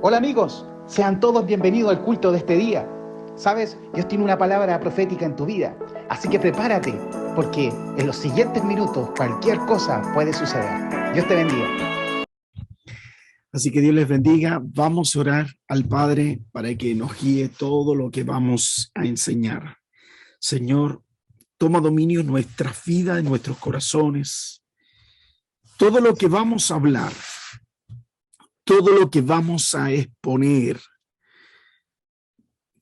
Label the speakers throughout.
Speaker 1: Hola amigos, sean todos bienvenidos al culto de este día. Sabes, Dios tiene una palabra profética en tu vida, así que prepárate, porque en los siguientes minutos cualquier cosa puede suceder. Dios te bendiga.
Speaker 2: Así que Dios les bendiga. Vamos a orar al Padre para que nos guíe todo lo que vamos a enseñar. Señor, toma dominio en nuestras vidas, en nuestros corazones. Todo lo que vamos a hablar, todo lo que vamos a exponer,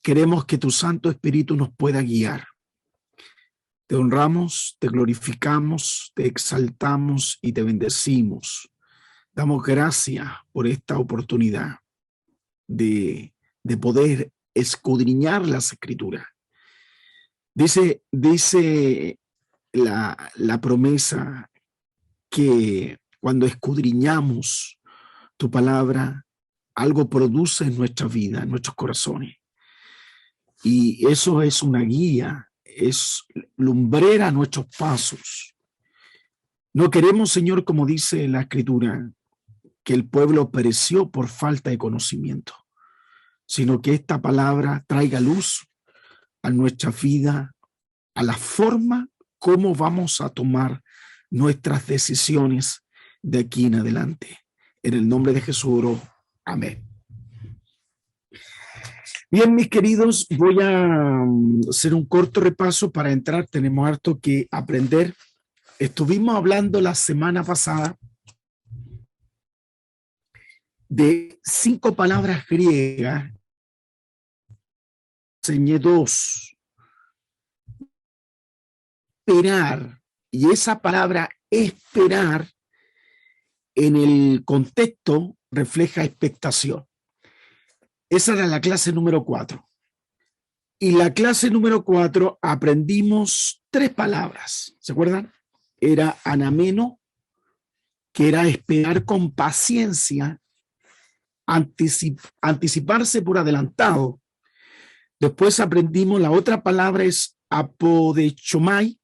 Speaker 2: queremos que tu Santo Espíritu nos pueda guiar. Te honramos, te glorificamos, te exaltamos y te bendecimos. Damos gracias por esta oportunidad de poder escudriñar las Escrituras. Dice la promesa que cuando escudriñamos tu palabra, algo produce en nuestra vida, en nuestros corazones. Y eso es una guía, es lumbrera a nuestros pasos. No queremos, Señor, como dice la Escritura, que el pueblo pereció por falta de conocimiento, sino que esta palabra traiga luz a nuestra vida, a la forma como vamos a tomar nuestras decisiones de aquí en adelante. En el nombre de Jesús oro. Amén. Bien, mis queridos, voy a hacer un corto repaso para entrar. Tenemos harto que aprender. Estuvimos hablando la semana pasada de 5 palabras griegas. Enseñé 2. Esperar. Y esa palabra esperar en el contexto refleja expectación. Esa era la clase número 4. Y la clase número 4 aprendimos 3 palabras. ¿Se acuerdan? Era anameno, que era esperar con paciencia, anticiparse por adelantado. Después aprendimos la otra palabra es apodechomai,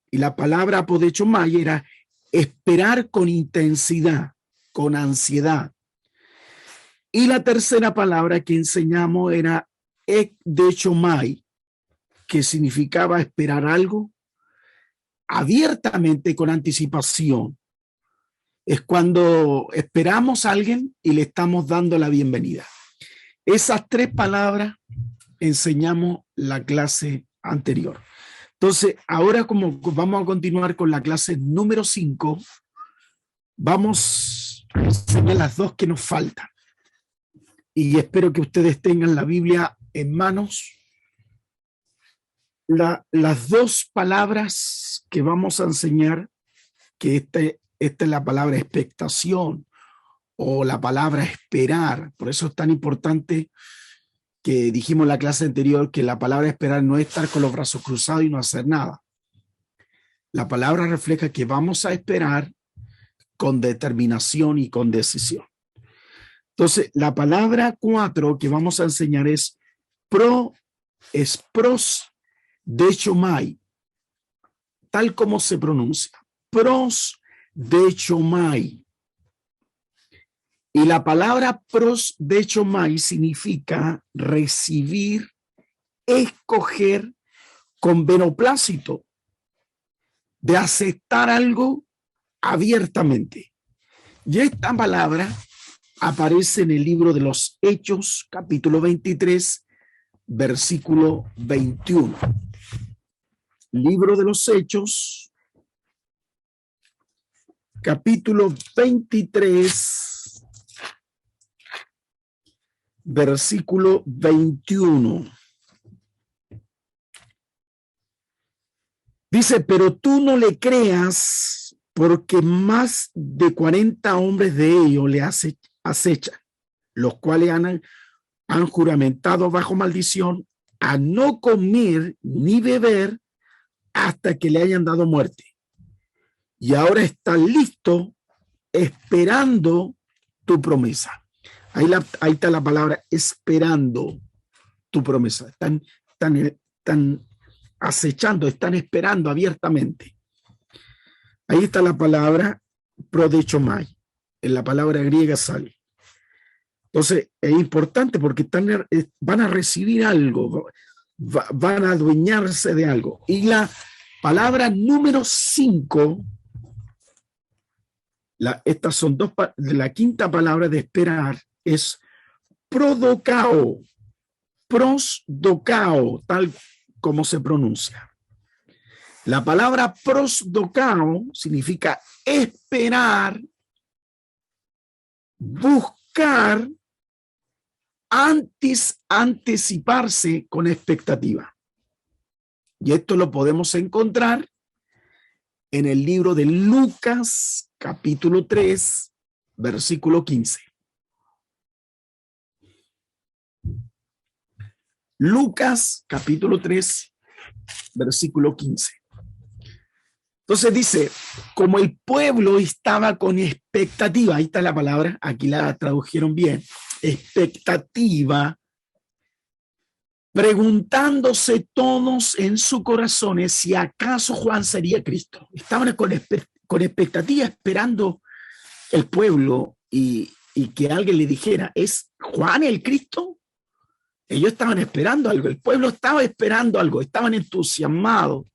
Speaker 2: y la palabra apodechomai era esperar con intensidad, con ansiedad. Y la tercera palabra que enseñamos era ekdechomai, que significaba esperar algo abiertamente con anticipación. Es cuando esperamos a alguien y le estamos dando la bienvenida. Esas 3 palabras enseñamos la clase anterior. Entonces, ahora como vamos a continuar con la clase número 5, vamos a enseñar las 2 que nos faltan. Y espero que ustedes tengan la Biblia en manos. Las 2 palabras que vamos a enseñar, que esta es la palabra expectación o la palabra esperar. Por eso es tan importante que dijimos en la clase anterior que la palabra esperar no es estar con los brazos cruzados y no hacer nada. La palabra refleja que vamos a esperar con determinación y con decisión. Entonces, la palabra 4 que vamos a enseñar es prosdechomai, tal como se pronuncia, prosdechomai. Y la palabra prosdechomai significa recibir, escoger con beneplácito, de aceptar algo abiertamente. Y esta palabra aparece en el libro de los Hechos, capítulo 23, versículo 21. Libro de los Hechos, capítulo 23, versículo 21. Dice, pero tú no le creas, porque más de 40 hombres de ellos le acechan, los cuales han juramentado bajo maldición a no comer ni beber hasta que le hayan dado muerte. Y ahora están listos esperando tu promesa. Ahí está la palabra esperando tu promesa. Están acechando, están esperando abiertamente. Ahí está la palabra prodechomai. En la palabra griega sale. Entonces, es importante porque van a recibir algo, van a adueñarse de algo. Y la palabra número 5, estas son la quinta palabra de esperar, es prodocao, prosdocao, tal como se pronuncia. La palabra prosdocao significa esperar, buscar, anticiparse con expectativa. Y esto lo podemos encontrar en el libro de Lucas, capítulo 3, versículo 15. Lucas, capítulo 3, versículo 15. Entonces dice, como el pueblo estaba con expectativa, ahí está la palabra, aquí la tradujeron bien, expectativa, preguntándose todos en sus corazones si acaso Juan sería Cristo. Estaban con expectativa esperando el pueblo y que alguien le dijera, ¿es Juan el Cristo? Ellos estaban esperando algo, el pueblo estaba esperando algo, estaban entusiasmados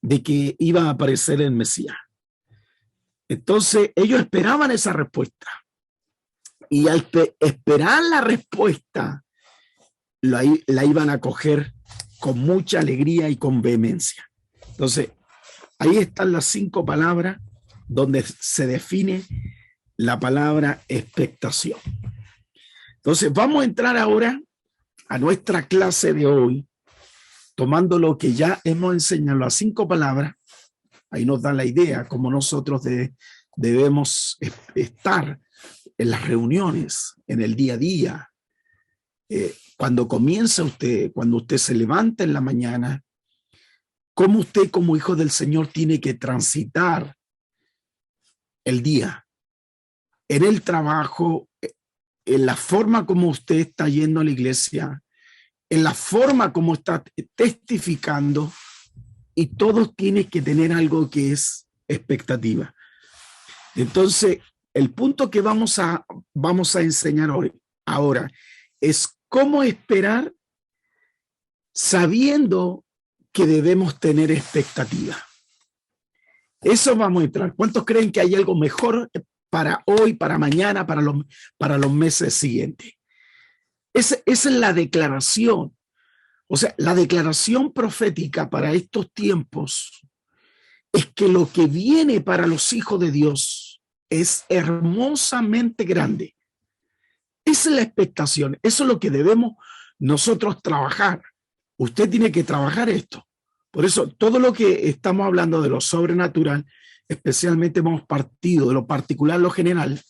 Speaker 2: de que iba a aparecer el Mesías. Entonces ellos esperaban esa respuesta y al esperar la respuesta la iban a coger con mucha alegría y con vehemencia. Entonces ahí están las 5 palabras donde se define la palabra expectación. Entonces vamos a entrar ahora a nuestra clase de hoy, tomando lo que ya hemos enseñado, las 5 palabras. Ahí nos da la idea cómo nosotros debemos estar en las reuniones, en el día a día. Cuando comienza usted, cuando usted se levanta en la mañana, cómo usted como hijo del Señor tiene que transitar el día, en el trabajo, en la forma como usted está yendo a la iglesia, en la forma como está testificando, y todos tienen que tener algo que es expectativa. Entonces, el punto que vamos a enseñar hoy, ahora, es cómo esperar sabiendo que debemos tener expectativa. Eso vamos a entrar. ¿Cuántos creen que hay algo mejor para hoy, para mañana, para los meses siguientes? Esa es la declaración. O sea, la declaración profética para estos tiempos es que lo que viene para los hijos de Dios es hermosamente grande. Esa es la expectación. Eso es lo que debemos nosotros trabajar. Usted tiene que trabajar esto. Por eso, todo lo que estamos hablando de lo sobrenatural, especialmente hemos partido de lo particular a lo general,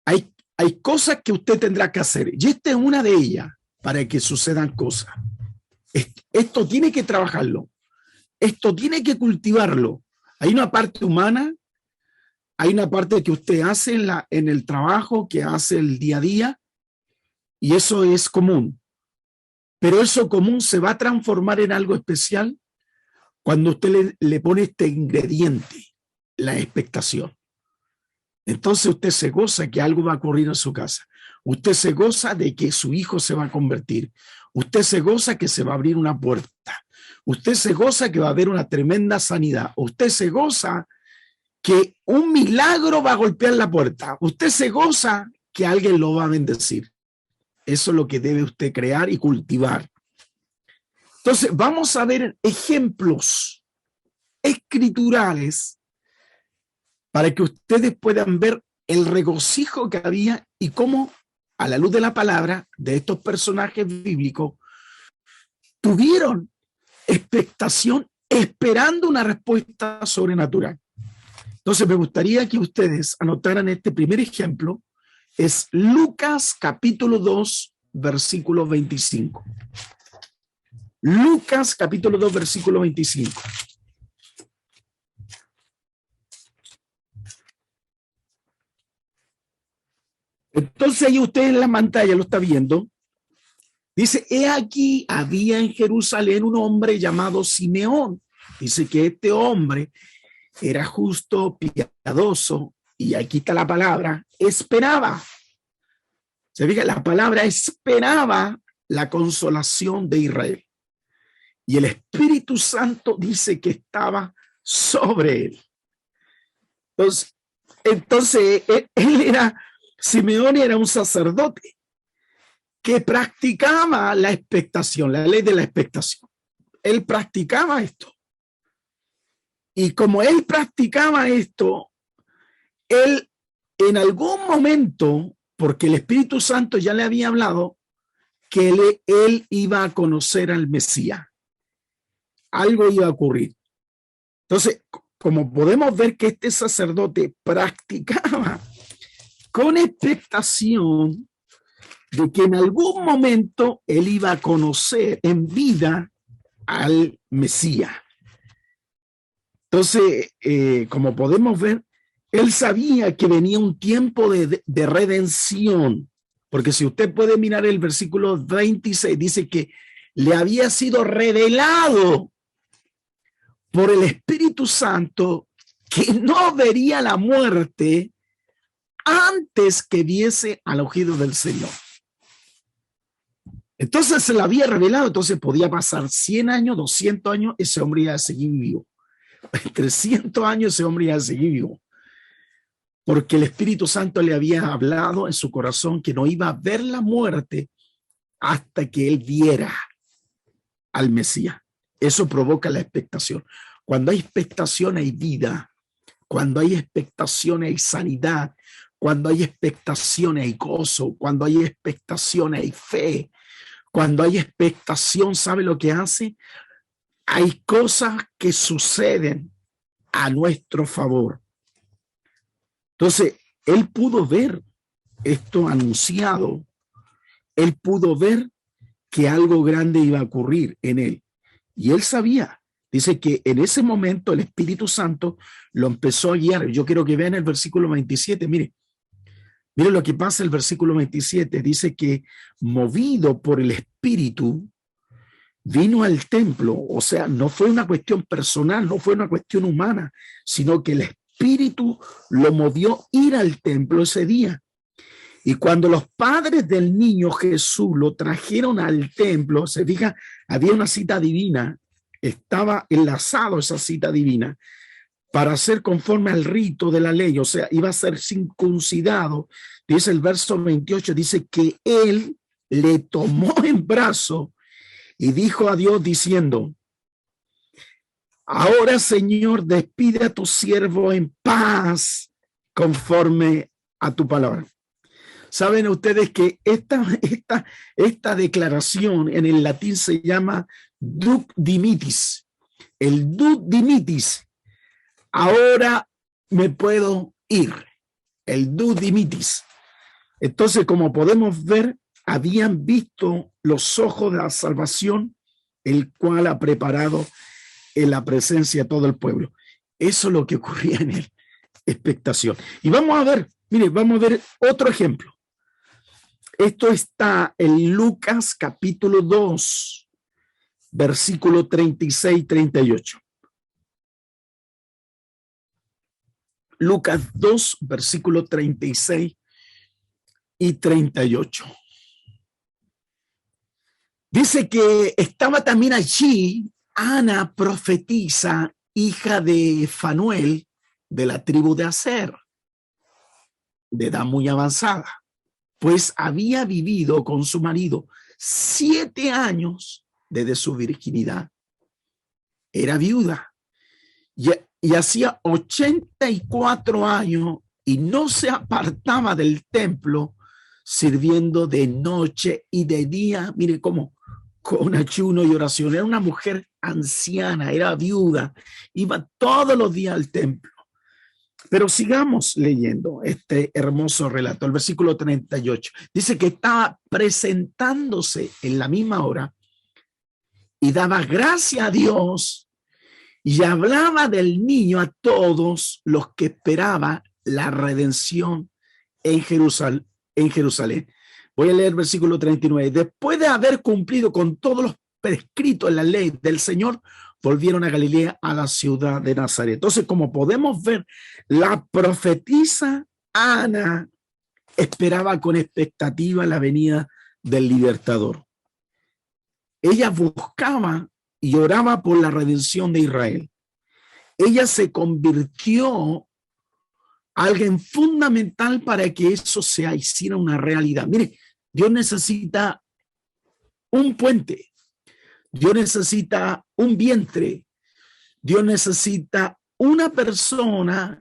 Speaker 2: hay cosas que usted tendrá que hacer. Y esta es una de ellas para que sucedan cosas. Esto tiene que trabajarlo. Esto tiene que cultivarlo. Hay una parte humana, hay una parte que usted hace en el trabajo, que hace el día a día, y eso es común. Pero eso común se va a transformar en algo especial cuando usted le pone este ingrediente, la expectación. Entonces usted se goza que algo va a ocurrir en su casa. Usted se goza de que su hijo se va a convertir. Usted se goza que se va a abrir una puerta. Usted se goza que va a haber una tremenda sanidad. Usted se goza que un milagro va a golpear la puerta. Usted se goza que alguien lo va a bendecir. Eso es lo que debe usted crear y cultivar. Entonces, vamos a ver ejemplos escriturales para que ustedes puedan ver el regocijo que había y cómo, a la luz de la palabra de estos personajes bíblicos, tuvieron expectación esperando una respuesta sobrenatural. Entonces, me gustaría que ustedes anotaran este primer ejemplo. Es Lucas capítulo 2, versículo 25. Lucas capítulo 2, versículo 25. Entonces ahí usted en la pantalla lo está viendo. Dice, he aquí había en Jerusalén un hombre llamado Simeón. Dice que este hombre era justo, piadoso, y aquí está la palabra, esperaba. Se fija, la palabra esperaba la consolación de Israel. Y el Espíritu Santo dice que estaba sobre él. Entonces Simeón era un sacerdote que practicaba la expectación, la ley de la expectación. Él practicaba esto. Y como él practicaba esto, él en algún momento, porque el Espíritu Santo ya le había hablado, que él iba a conocer al Mesías. Algo iba a ocurrir. Entonces, como podemos ver que este sacerdote practicaba con expectación de que en algún momento él iba a conocer en vida al Mesías. Entonces, como podemos ver, él sabía que venía un tiempo de redención, porque si usted puede mirar el versículo 26, dice que le había sido revelado por el Espíritu Santo que no vería la muerte antes que viese al ungido del Señor. Entonces se le había revelado, entonces podía pasar 100 años, 200 años, ese hombre iba a seguir vivo. 300 años ese hombre iba a seguir vivo. Porque el Espíritu Santo le había hablado en su corazón que no iba a ver la muerte hasta que él viera al Mesías. Eso provoca la expectación. Cuando hay expectación hay vida. Cuando hay expectación hay sanidad. Cuando hay expectación hay gozo. Cuando hay expectación hay fe. Cuando hay expectación, ¿sabe lo que hace? Hay cosas que suceden a nuestro favor. Entonces, él pudo ver esto anunciado. Él pudo ver que algo grande iba a ocurrir en él. Y él sabía. Dice que en ese momento el Espíritu Santo lo empezó a guiar. Yo quiero que vean el versículo 27. Mire lo que pasa el versículo 27. Dice que movido por el Espíritu vino al templo. O sea, no fue una cuestión personal, no fue una cuestión humana, sino que el Espíritu lo movió ir al templo ese día. Y cuando los padres del niño Jesús lo trajeron al templo, se fija, había una cita divina, estaba enlazado esa cita divina para ser conforme al rito de la ley, o sea, iba a ser circuncidado. Dice el verso 28, dice que él le tomó en brazo y dijo a Dios diciendo: ahora, Señor, despide a tu siervo en paz conforme a tu palabra. Saben ustedes que esta declaración en el latín se llama duc dimitis. El duc dimitis. Ahora me puedo ir. El duc dimitis. Entonces, como podemos ver, habían visto los ojos de la salvación, el cual ha preparado en la presencia de todo el pueblo. Eso es lo que ocurría en él. Expectación. Y vamos a ver, vamos a ver otro ejemplo. Esto está en Lucas capítulo 2, versículo 36-38. Lucas 2, versículo 36 y 38. Dice que estaba también allí Ana, profetisa, hija de Fanuel, de la tribu de Aser, de edad muy avanzada, pues había vivido con su marido 7 años desde su virginidad. Era viuda y hacía 84 años y no se apartaba del templo, sirviendo de noche y de día. Mire cómo, con ayuno y oración. Era una mujer anciana, era viuda, iba todos los días al templo. Pero sigamos leyendo este hermoso relato. El versículo 38 dice que estaba presentándose en la misma hora y daba gracias a Dios y hablaba del niño a todos los que esperaban la redención en Jerusalén. Voy a leer el versículo 39. Después de haber cumplido con todos los prescritos en la ley del Señor, volvieron a Galilea, a la ciudad de Nazaret. Entonces, como podemos ver, la profetisa Ana esperaba con expectativa la venida del libertador. Ella buscaba y oraba por la redención de Israel. Ella se convirtió en alguien fundamental para que eso se hiciera una realidad. Mire, Dios necesita un puente, Dios necesita un vientre, Dios necesita una persona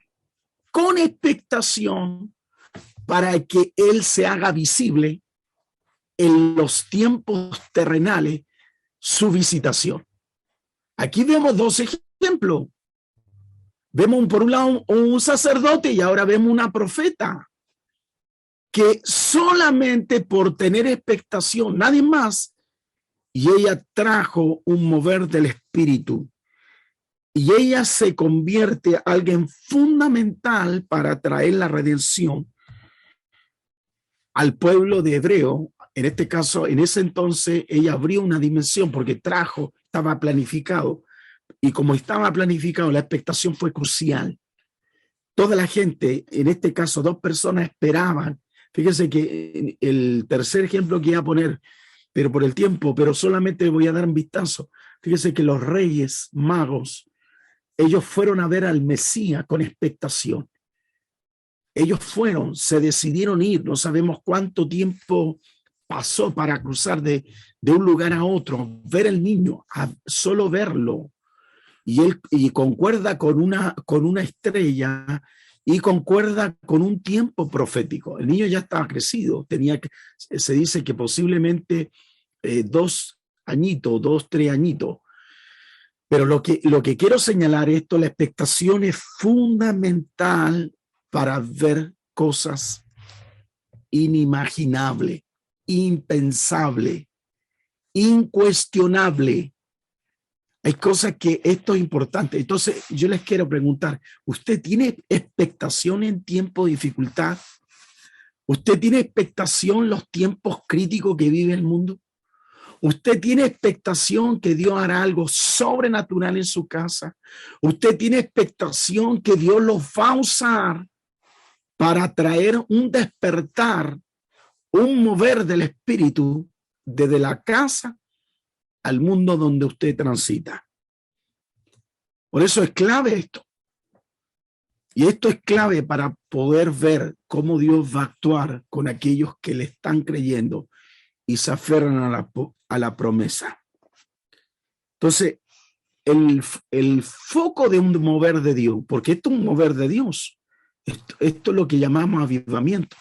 Speaker 2: con expectación para que Él se haga visible en los tiempos terrenales, su visitación. Aquí vemos dos ejemplos. Vemos por un lado un sacerdote y ahora vemos una profeta que solamente por tener expectación, nadie más, y ella trajo un mover del espíritu. Y ella se convierte en alguien fundamental para traer la redención al pueblo de hebreo. En este caso, en ese entonces, ella abrió una dimensión porque estaba planificado. Y como estaba planificado, la expectación fue crucial. Toda la gente, en este caso, 2 personas esperaban. Fíjense que el tercer ejemplo que iba a poner, pero por el tiempo, pero solamente voy a dar un vistazo. Fíjense que los reyes magos, ellos fueron a ver al Mesías con expectación. Ellos fueron, se decidieron ir. No sabemos cuánto tiempo pasó para cruzar de un lugar a otro, ver el niño, solo verlo. Y concuerda con una estrella y concuerda con un tiempo profético. El niño ya estaba crecido, se dice que posiblemente 2 añitos, 2, 3 añitos. Pero lo que quiero señalar esto, la expectación es fundamental para ver cosas inimaginables, impensables, incuestionables. Hay cosas que esto es importante. Entonces, yo les quiero preguntar, ¿usted tiene expectación en tiempo de dificultad? ¿Usted tiene expectación en los tiempos críticos que vive el mundo? ¿Usted tiene expectación que Dios hará algo sobrenatural en su casa? ¿Usted tiene expectación que Dios los va a usar para traer un despertar, un mover del espíritu desde la casa al mundo donde usted transita? Por eso es clave esto. Y esto es clave para poder ver cómo Dios va a actuar con aquellos que le están creyendo y se aferran a la promesa. Entonces, el foco de un mover de Dios, porque esto es un mover de Dios, esto es lo que llamamos avivamiento.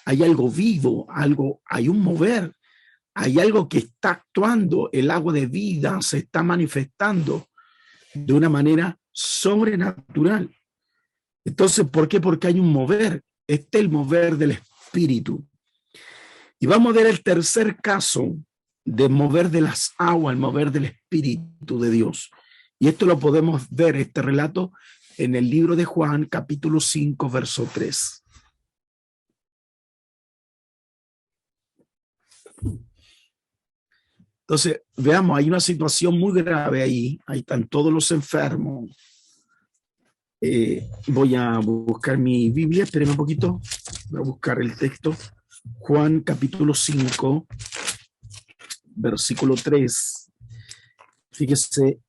Speaker 2: Hay algo vivo, hay un mover. Hay algo que está actuando, el agua de vida se está manifestando de una manera sobrenatural. Entonces, ¿por qué? Porque hay un mover. Este es el mover del espíritu. Y vamos a ver el tercer caso de mover de las aguas, el mover del espíritu de Dios. Y esto lo podemos ver, este relato, en el libro de Juan, capítulo 5, verso 3. Entonces, veamos, hay una situación muy grave ahí están todos los enfermos. Voy a buscar mi Biblia, espérenme un poquito, voy a buscar el texto. Juan capítulo 5, versículo 3. Fíjese,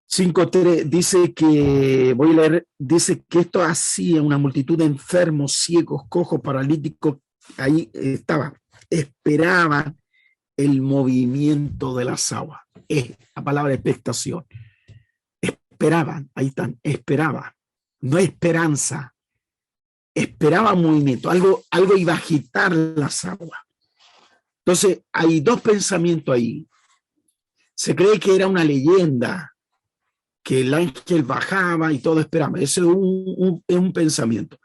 Speaker 2: 5:3 dice que, voy a leer, dice que esto hacía una multitud de enfermos, ciegos, cojos, paralíticos, ahí esperaban el movimiento de las aguas. Es la palabra expectación. Esperaban, ahí están, esperaban. No esperanza. Esperaba movimiento, algo iba a agitar las aguas. Entonces, hay 2 pensamientos ahí. Se cree que era una leyenda, que el ángel bajaba y todo esperaba. Ese es un pensamiento.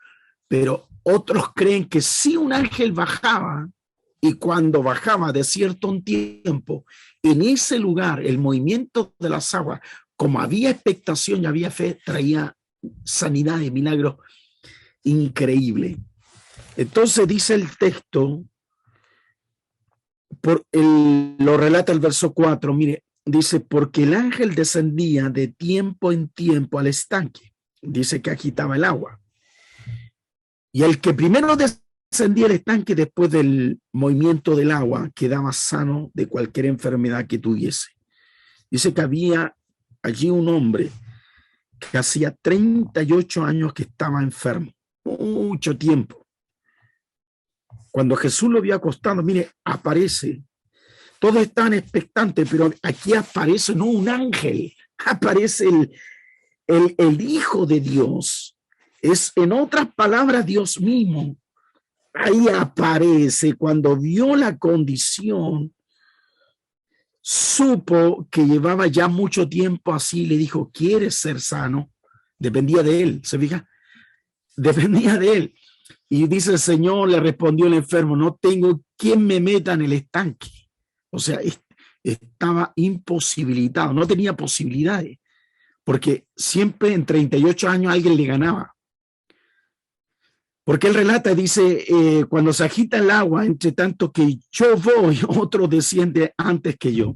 Speaker 2: Pero otros creen que sí un ángel bajaba, y cuando bajaba de cierto un tiempo, en ese lugar, el movimiento de las aguas, como había expectación y había fe, traía sanidad y milagros increíble. Entonces dice el texto, lo relata el verso 4, mire, dice, porque el ángel descendía de tiempo en tiempo al estanque. Dice que agitaba el agua. Y el que primero descendía el estanque después del movimiento del agua quedaba sano de cualquier enfermedad que tuviese. Dice que había allí un hombre que hacía 38 años que estaba enfermo, mucho tiempo. Cuando Jesús lo vio acostado, mire, aparece. Todos estaban expectantes, pero aquí aparece no un ángel, aparece el Hijo de Dios. Es, en otras palabras, Dios mismo. Ahí aparece. Cuando vio la condición, supo que llevaba ya mucho tiempo así, le dijo, ¿quieres ser sano? Dependía de él, ¿se fija? Dependía de él. Y dice el Señor, le respondió el enfermo, no tengo quien me meta en el estanque. O sea, estaba imposibilitado, no tenía posibilidades, porque siempre en 38 años alguien le ganaba. Porque él relata, dice, cuando se agita el agua, entre tanto que yo voy, otro desciende antes que yo.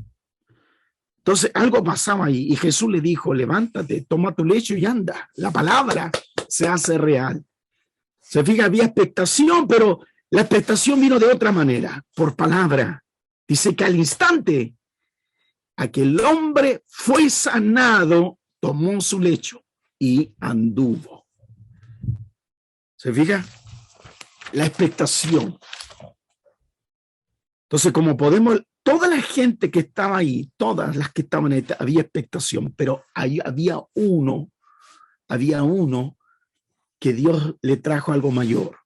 Speaker 2: Entonces algo pasaba ahí y Jesús le dijo, levántate, toma tu lecho y anda. La palabra se hace real. Se fija, había expectación, pero la expectación vino de otra manera, por palabra. Dice que al instante, aquel hombre fue sanado, tomó su lecho y anduvo. ¿Se fija? La expectación. Entonces, como podemos, toda la gente que estaba ahí, todas las que estaban ahí, había expectación, pero ahí había uno que Dios le trajo algo mayor.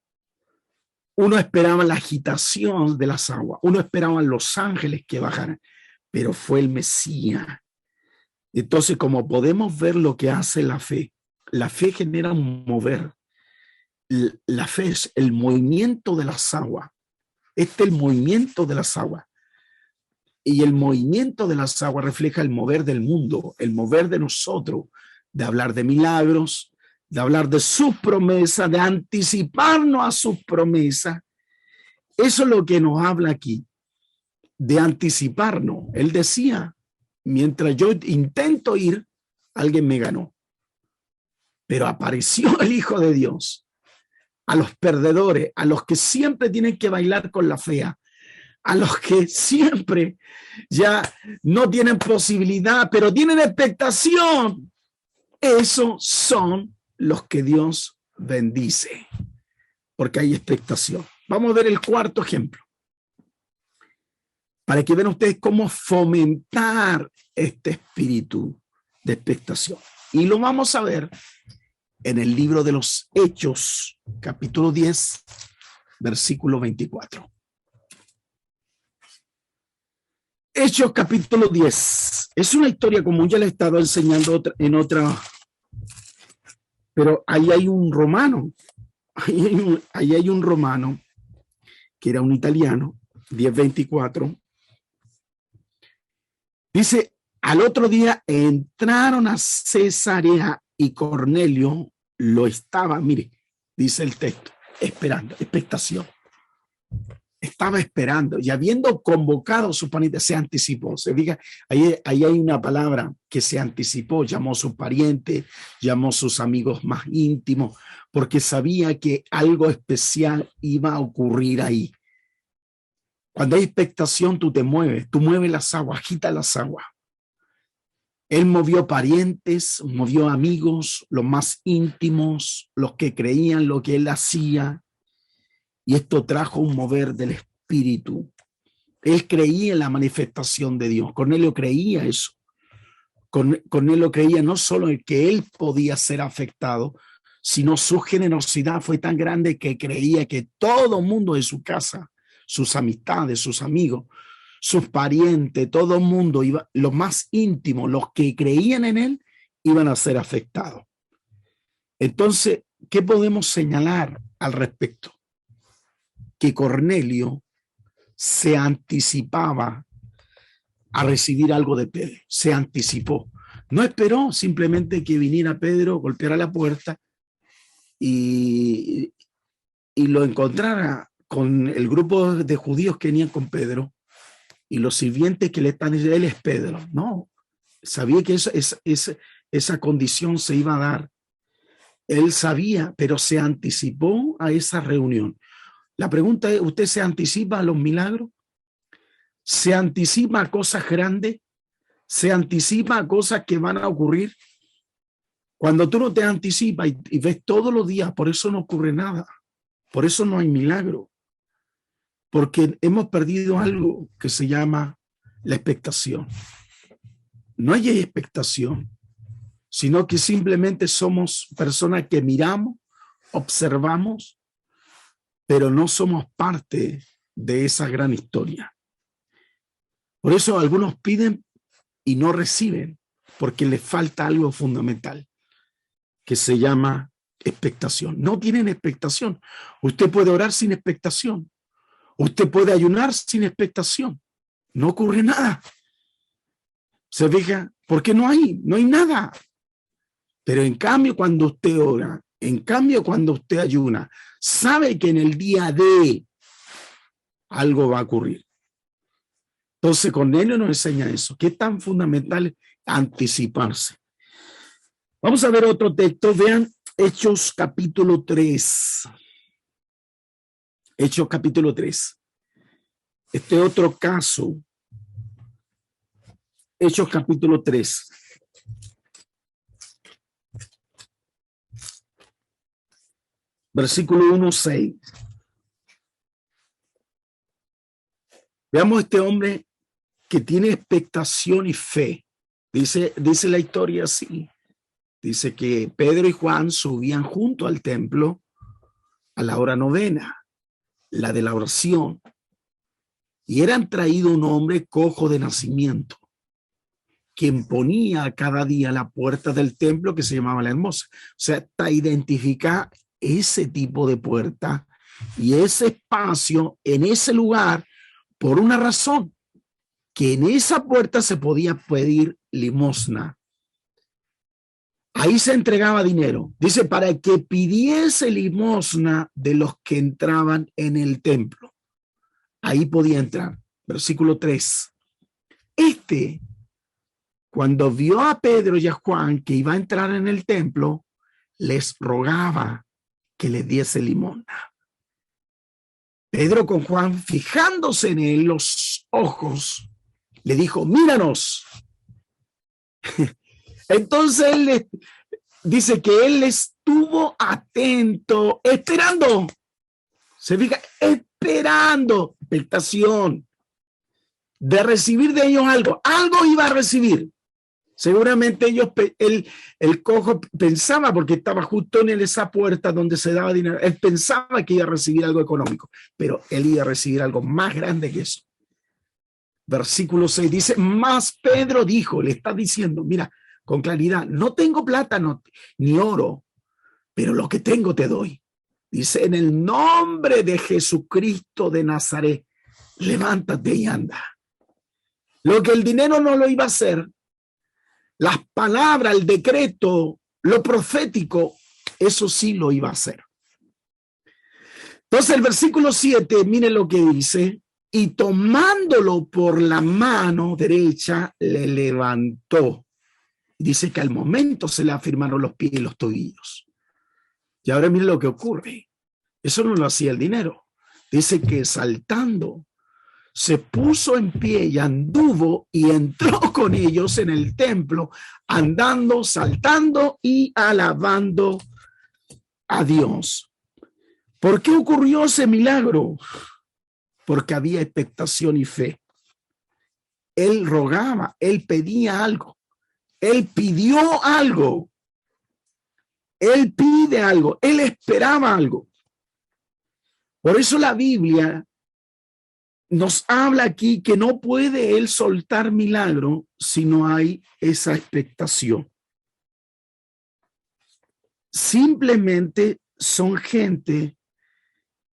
Speaker 2: Uno esperaba la agitación de las aguas, uno esperaba los ángeles que bajaran, pero fue el Mesías. Entonces, como podemos ver lo que hace la fe genera un mover. La fe es el movimiento de las aguas. Este es el movimiento de las aguas. Y el movimiento de las aguas refleja el mover del mundo, el mover de nosotros, de hablar de milagros, de hablar de sus promesas, de anticiparnos a sus promesas. Eso es lo que nos habla aquí, de anticiparnos. Él decía, mientras yo intento ir, alguien me ganó. Pero apareció el Hijo de Dios. A los perdedores, a los que siempre tienen que bailar con la fea, a los que siempre ya no tienen posibilidad, pero tienen expectación. Esos son los que Dios bendice, porque hay expectación. Vamos a ver el cuarto ejemplo, para que vean ustedes cómo fomentar este espíritu de expectación. Y lo vamos a ver en el libro de los Hechos, capítulo 10, versículo 24. Hechos, capítulo 10. Es una historia como ya le he estado enseñando en otra, pero ahí hay un romano. Ahí hay un romano que era un italiano, 10:24. Dice, al otro día entraron a Cesarea y Cornelio lo estaba, mire, dice el texto, esperando, expectación. Estaba esperando y habiendo convocado a su pariente, se anticipó. Se diga, ahí hay una palabra que se anticipó, llamó a sus parientes, llamó a sus amigos más íntimos, porque sabía que algo especial iba a ocurrir ahí. Cuando hay expectación, tú te mueves, tú mueves las aguas, agitas las aguas. Él movió parientes, movió amigos, los más íntimos, los que creían lo que él hacía. Y esto trajo un mover del espíritu. Él creía en la manifestación de Dios. Cornelio creía eso. Cornelio creía no solo en que él podía ser afectado, sino su generosidad fue tan grande que creía que todo el mundo de su casa, sus amistades, sus amigos, sus parientes, todo el mundo, los más íntimos, los que creían en él, iban a ser afectados. Entonces, ¿qué podemos señalar al respecto? Que Cornelio se anticipaba a recibir algo de Pedro, se anticipó. No esperó simplemente que viniera Pedro, golpeara la puerta y lo encontrara con el grupo de judíos que venían con Pedro y los sirvientes que le están diciendo, él es Pedro. No, sabía que esa condición se iba a dar. Él sabía, pero se anticipó a esa reunión. La pregunta es, ¿usted se anticipa a los milagros? ¿Se anticipa a cosas grandes? ¿Se anticipa a cosas que van a ocurrir? Cuando tú no te anticipas y ves todos los días, por eso no ocurre nada. Por eso no hay milagro. Porque hemos perdido algo que se llama la expectación. No hay expectación, sino que simplemente somos personas que miramos, observamos, pero no somos parte de esa gran historia. Por eso algunos piden y no reciben, porque les falta algo fundamental, que se llama expectación. No tienen expectación. Usted puede orar sin expectación. Usted puede ayunar sin expectación. No ocurre nada. ¿Se fija? Porque no hay nada. Pero en cambio, cuando usted ora, en cambio, cuando usted ayuna, sabe que en el día de algo va a ocurrir. Entonces, Cornelio nos enseña eso. ¿Qué tan fundamental es anticiparse? Vamos a ver otro texto. Vean Hechos capítulo 3. Hechos capítulo 3. Este otro caso. Hechos capítulo 3. Versículo 1-6. Veamos este hombre que tiene expectación y fe. Dice la historia así. Dice que Pedro y Juan subían junto al templo a la hora novena, la de la oración, y eran traído un hombre cojo de nacimiento, quien ponía cada día la puerta del templo que se llamaba la Hermosa. O sea, está identificar ese tipo de puerta y ese espacio en ese lugar por una razón, que en esa puerta se podía pedir limosna. Ahí se entregaba dinero. Dice, para que pidiese limosna de los que entraban en el templo. Ahí podía entrar. Versículo 3. Cuando vio a Pedro y a Juan que iba a entrar en el templo, les rogaba que les diese limosna. Pedro con Juan, fijándose en él los ojos, le dijo, míranos. Entonces él dice que él estuvo atento, esperando. Se fija, esperando, expectación de recibir de ellos algo. Algo iba a recibir. Seguramente el cojo pensaba, porque estaba justo en esa puerta donde se daba dinero, él pensaba que iba a recibir algo económico, pero él iba a recibir algo más grande que eso. Versículo 6 dice, más Pedro dijo, le está diciendo, mira, con claridad, no tengo plata ni oro, pero lo que tengo te doy. Dice, en el nombre de Jesucristo de Nazaret, levántate y anda. Lo que el dinero no lo iba a hacer, las palabras, el decreto, lo profético, eso sí lo iba a hacer. Entonces el versículo 7, miren lo que dice, y tomándolo por la mano derecha, le levantó. Dice que al momento se le afirmaron los pies y los tobillos. Y ahora miren lo que ocurre. Eso no lo hacía el dinero. Dice que saltando, se puso en pie y anduvo y entró con ellos en el templo, andando, saltando y alabando a Dios. ¿Por qué ocurrió ese milagro? Porque había expectación y fe. Él rogaba, él pedía algo, él pidió algo, él pide algo, él esperaba algo. Por eso la Biblia nos habla aquí que no puede él soltar milagro si no hay esa expectación. Simplemente son gente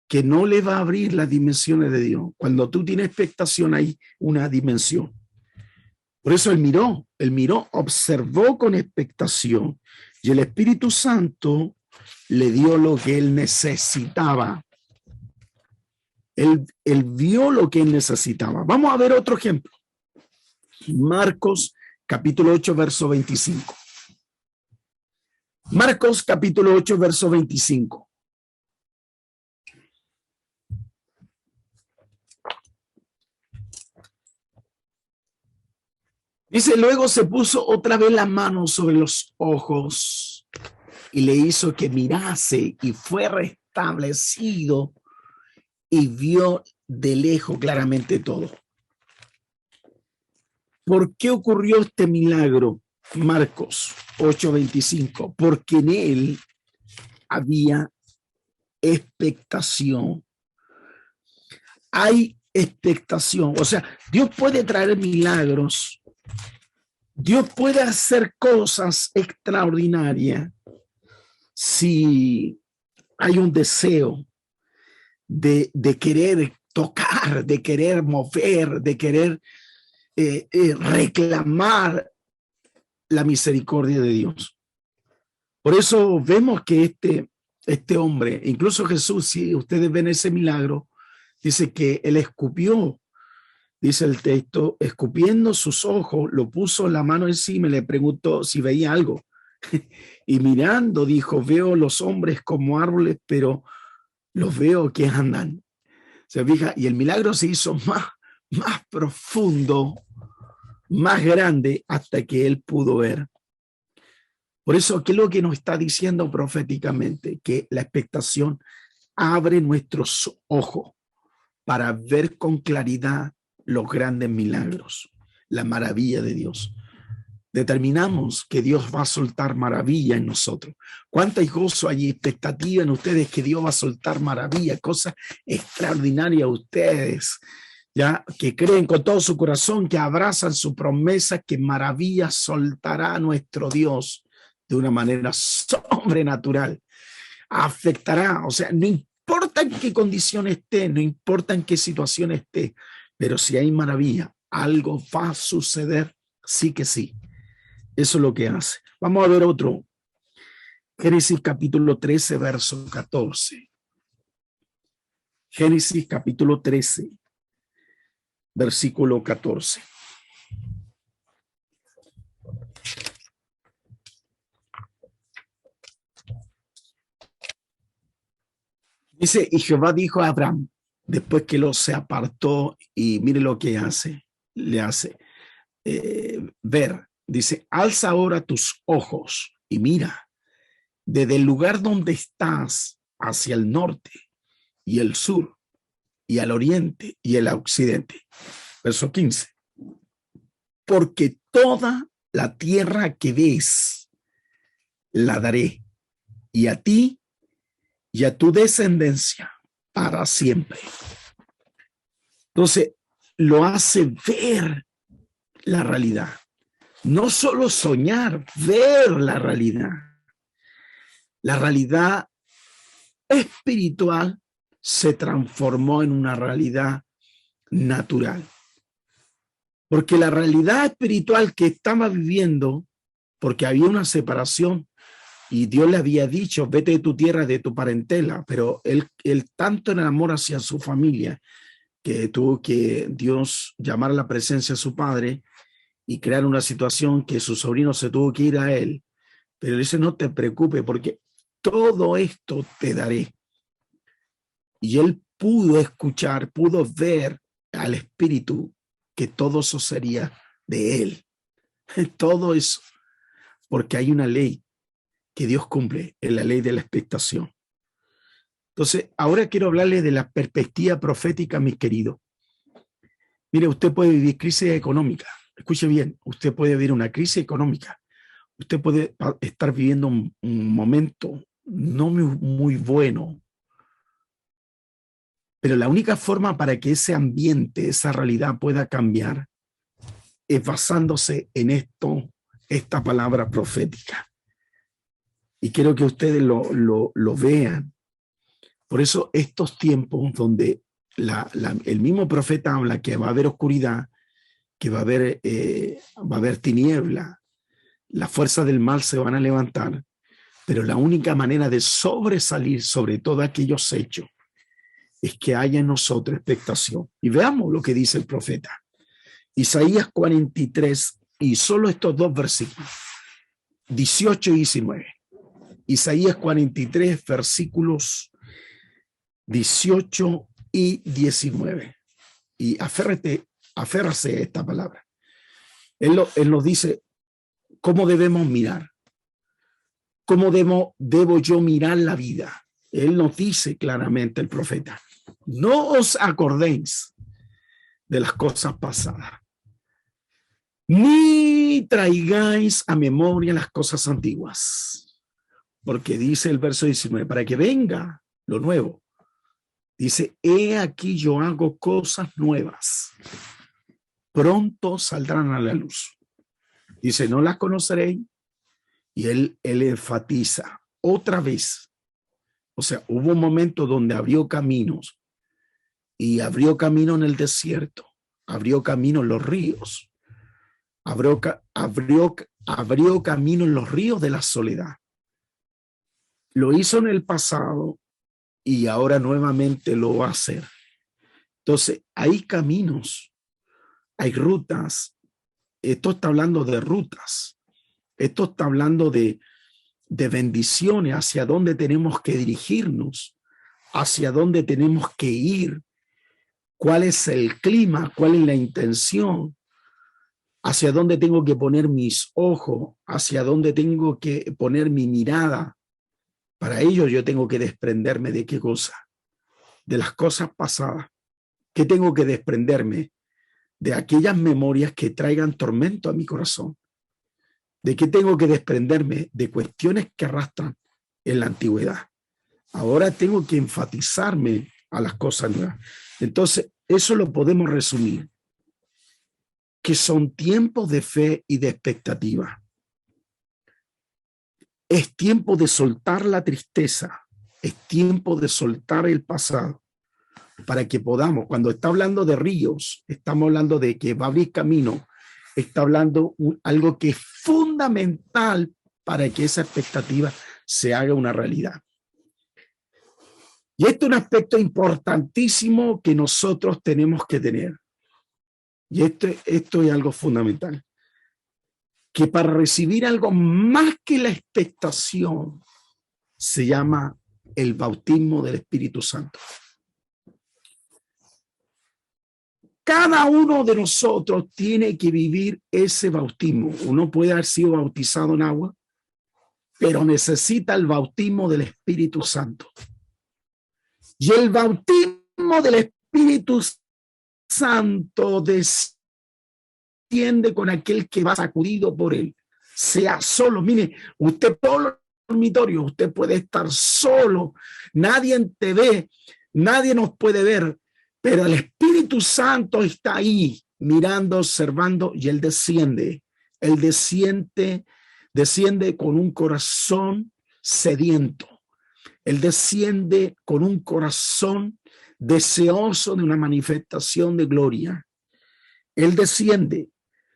Speaker 2: que no le va a abrir las dimensiones de Dios. Cuando tú tienes expectación hay una dimensión. Por eso él miró, observó con expectación y el Espíritu Santo le dio lo que él necesitaba. Él vio lo que él necesitaba. Vamos a ver otro ejemplo. Marcos capítulo 8, verso 25. Marcos capítulo 8, verso 25. Dice, luego se puso otra vez la mano sobre los ojos y le hizo que mirase y fue restablecido y vio de lejos claramente todo. ¿Por qué ocurrió este milagro? Marcos 8:25, porque en él había expectación. Hay expectación, o sea, Dios puede traer milagros, Dios puede hacer cosas extraordinarias si hay un deseo de querer tocar, de querer mover, de querer reclamar la misericordia de Dios. Por eso vemos que este hombre, incluso Jesús, si ustedes ven ese milagro, dice que él escupió, dice el texto, escupiendo sus ojos, lo puso la mano encima y le preguntó si veía algo. Y mirando dijo, veo los hombres como árboles, pero los veo que andan. Se fija, y el milagro se hizo más profundo, más grande, hasta que él pudo ver. Por eso, ¿qué es lo que nos está diciendo proféticamente? Que la expectación abre nuestros ojos para ver con claridad los grandes milagros, la maravilla de Dios. Determinamos que Dios va a soltar maravilla en nosotros. ¿Cuánta gozo hay, expectativa en ustedes que Dios va a soltar maravilla, cosas extraordinarias a ustedes, ya que creen con todo su corazón, que abrazan su promesa, que maravilla soltará nuestro Dios de una manera sobrenatural? Afectará, o sea, no importa en qué condición esté, no importa en qué situación esté, pero si hay maravilla, algo va a suceder, sí que sí. Eso es lo que hace. Vamos a ver otro. Génesis capítulo 13, verso 14. Génesis capítulo 13, versículo 14. Dice, y Jehová dijo a Abraham, después que lo se apartó, y mire lo que hace, le hace ver. Dice, alza ahora tus ojos y mira desde el lugar donde estás hacia el norte y el sur y al oriente y el occidente. Verso 15. Porque toda la tierra que ves la daré, y a ti y a tu descendencia para siempre. Entonces, lo hace ver la realidad. No solo soñar, ver la realidad. La realidad espiritual se transformó en una realidad natural. Porque la realidad espiritual que estaba viviendo, porque había una separación, y Dios le había dicho, vete de tu tierra, de tu parentela, pero él tanto en el amor hacia su familia, que tuvo que Dios llamar a la presencia de su padre y crear una situación que su sobrino se tuvo que ir a él. Pero dice, no te preocupes, porque todo esto te daré. Y él pudo escuchar, pudo ver al Espíritu que todo eso sería de él. Todo eso, porque hay una ley que Dios cumple, en la ley de la expectación. Entonces, ahora quiero hablarle de la perspectiva profética, mis queridos. Mire, usted puede vivir crisis económica. Escuche bien, usted puede vivir una crisis económica. Usted puede estar viviendo un momento no muy bueno. Pero la única forma para que ese ambiente, esa realidad pueda cambiar es basándose en esta palabra profética. Y quiero que ustedes lo vean. Por eso estos tiempos donde el mismo profeta habla que va a haber oscuridad, que va a haber tiniebla, las fuerzas del mal se van a levantar, pero la única manera de sobresalir sobre todos aquellos hechos es que haya en nosotros expectación. Y veamos lo que dice el profeta. Isaías 43, y solo estos dos versículos, 18 y 19. Isaías 43, versículos 18 y 19. Y aférrase a esta palabra. Él nos dice cómo debemos mirar. ¿Cómo debo yo mirar la vida? Él nos dice claramente, el profeta, no os acordéis de las cosas pasadas, ni traigáis a memoria las cosas antiguas. Porque dice el verso 19, para que venga lo nuevo. Dice, he aquí yo hago cosas nuevas. Pronto saldrán a la luz. Dice, no las conoceréis. Y él enfatiza otra vez. O sea, hubo un momento donde abrió caminos. Y abrió camino en el desierto. Abrió camino en los ríos. Abrió camino en los ríos de la soledad. Lo hizo en el pasado y ahora nuevamente lo va a hacer. Entonces, hay caminos, hay rutas. Esto está hablando de rutas. Esto está hablando de bendiciones, hacia dónde tenemos que dirigirnos, hacia dónde tenemos que ir, cuál es el clima, cuál es la intención, hacia dónde tengo que poner mis ojos, hacia dónde tengo que poner mi mirada. Para ello yo tengo que desprenderme de qué cosa, de las cosas pasadas. ¿Qué tengo que desprenderme? De aquellas memorias que traigan tormento a mi corazón. ¿De qué tengo que desprenderme? De cuestiones que arrastran en la antigüedad. Ahora tengo que enfatizarme a las cosas nuevas. Entonces, eso lo podemos resumir, que son tiempos de fe y de expectativa. Es tiempo de soltar la tristeza, es tiempo de soltar el pasado, para que podamos, cuando está hablando de ríos, estamos hablando de que va a abrir camino, está hablando algo que es fundamental para que esa expectativa se haga una realidad. Y esto es un aspecto importantísimo que nosotros tenemos que tener. Y esto es algo fundamental. Que para recibir algo más que la expectación se llama el bautismo del Espíritu Santo. Cada uno de nosotros tiene que vivir ese bautismo. Uno puede haber sido bautizado en agua, pero necesita el bautismo del Espíritu Santo. Y el bautismo del Espíritu Santo desciende con aquel que va sacudido por él, sea solo. Mire, usted todo el dormitorio, usted puede estar solo, nadie te ve, nadie nos puede ver, pero el Espíritu Santo está ahí mirando, observando, y él desciende con un corazón sediento. Él desciende con un corazón deseoso de una manifestación de gloria. Él desciende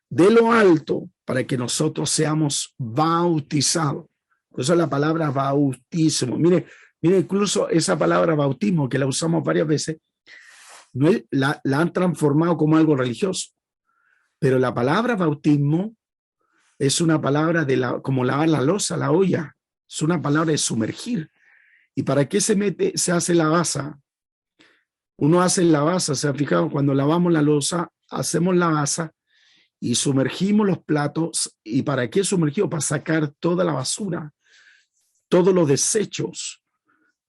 Speaker 2: de lo alto para que nosotros seamos bautizados. Por eso la palabra bautismo. Mire, incluso esa palabra bautismo, que la usamos varias veces, no es, la han transformado como algo religioso. Pero la palabra bautismo es una palabra como lavar la loza, la olla. Es una palabra de sumergir. ¿Y para qué se hace la basa? Uno hace la basa, ¿se ha fijado? Cuando lavamos la loza, hacemos la basa y sumergimos los platos. ¿Y para qué sumergido? Para sacar toda la basura, todos los desechos,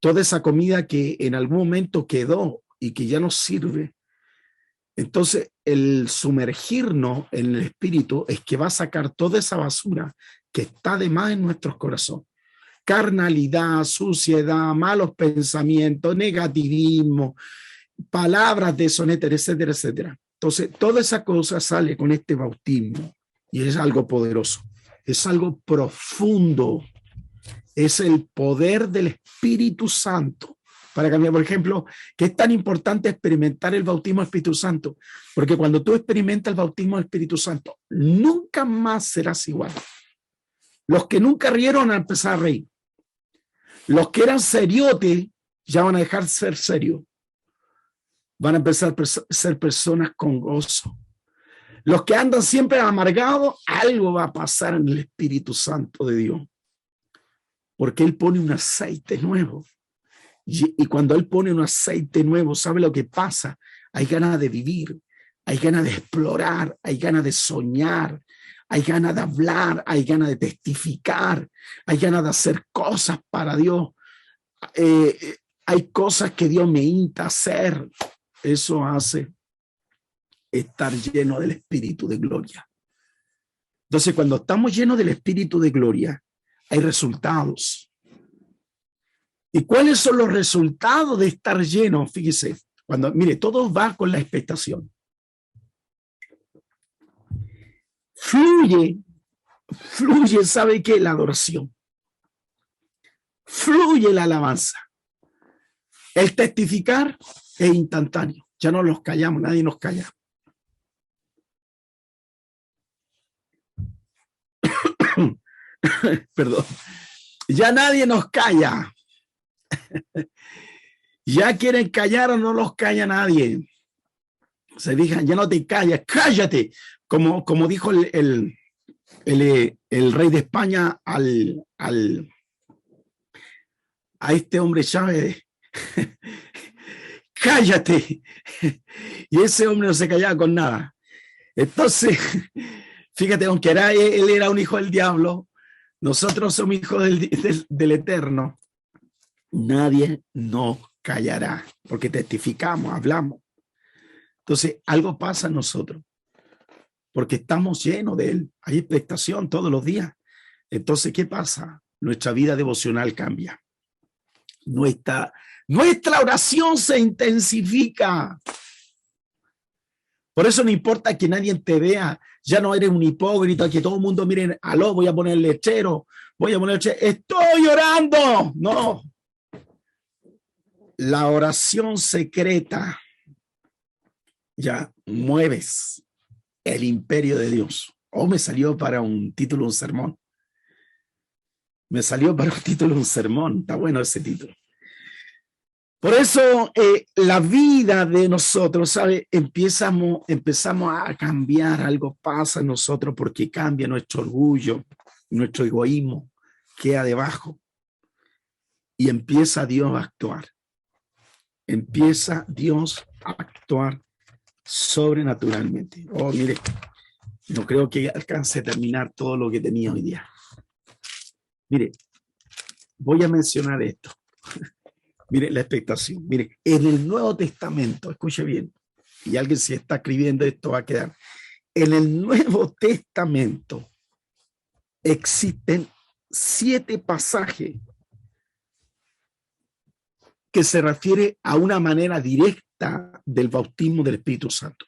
Speaker 2: toda esa comida que en algún momento quedó y que ya no sirve. Entonces, el sumergirnos en el Espíritu es que va a sacar toda esa basura que está de más en nuestros corazones. Carnalidad, suciedad, malos pensamientos, negativismo, palabras deshonestas, etcétera, etcétera. Entonces, toda esa cosa sale con este bautismo y es algo poderoso, es algo profundo, es el poder del Espíritu Santo para cambiar. Por ejemplo, que es tan importante experimentar el bautismo del Espíritu Santo, porque cuando tú experimentas el bautismo del Espíritu Santo, nunca más serás igual. Los que nunca rieron van a empezar a reír. Los que eran seriotes ya van a dejar de ser serios. Van a empezar a ser personas con gozo. Los que andan siempre amargados, algo va a pasar en el Espíritu Santo de Dios. porque Él pone un aceite nuevo. Y cuando Él pone un aceite nuevo, ¿sabe lo que pasa? Hay ganas de vivir, hay ganas de explorar, hay ganas de soñar, hay ganas de hablar, hay ganas de testificar, hay ganas de hacer cosas para Dios. Hay cosas que Dios me insta a hacer. Eso hace estar lleno del Espíritu de gloria. Entonces, cuando estamos llenos del Espíritu de gloria, hay resultados. ¿Y cuáles son los resultados de estar lleno? Fíjese, cuando, mire, todo va con la expectación. Fluye, ¿sabe qué? La adoración. Fluye la alabanza. El testificar es instantáneo. Ya no nos callamos, nadie nos calla. Perdón. Ya nadie nos calla. Ya quieren callar o no los calla nadie. Se digan, ya no te callas, cállate. Como dijo el rey de España a este hombre Chávez, cállate. Y ese hombre no se callaba con nada. Entonces, fíjate, aunque él era un hijo del diablo, nosotros somos hijos del Eterno. Nadie nos callará, porque testificamos, hablamos. Entonces, algo pasa en nosotros, porque estamos llenos de Él. Hay expectación todos los días. Entonces, ¿qué pasa? Nuestra vida devocional cambia. Nuestra oración se intensifica. Por eso no importa que nadie te vea. Ya no eres un hipócrita, que todo el mundo mire, aló, voy a poner el lechero, estoy orando. No. La oración secreta, ya mueves el imperio de Dios. Me salió para un título, un sermón. Está bueno ese título. Por eso la vida de nosotros, ¿sabe? Empezamos a cambiar, algo pasa en nosotros porque cambia nuestro orgullo, nuestro egoísmo, queda debajo y empieza Dios a actuar. Empieza Dios a actuar sobrenaturalmente. Mire, no creo que alcance a terminar todo lo que tenía hoy día. Mire, voy a mencionar esto. Mire, la expectación. Mire, en el Nuevo Testamento, escuche bien, y alguien si está escribiendo esto va a quedar. En el Nuevo Testamento existen 7 pasajes que se refiere a una manera directa del bautismo del Espíritu Santo.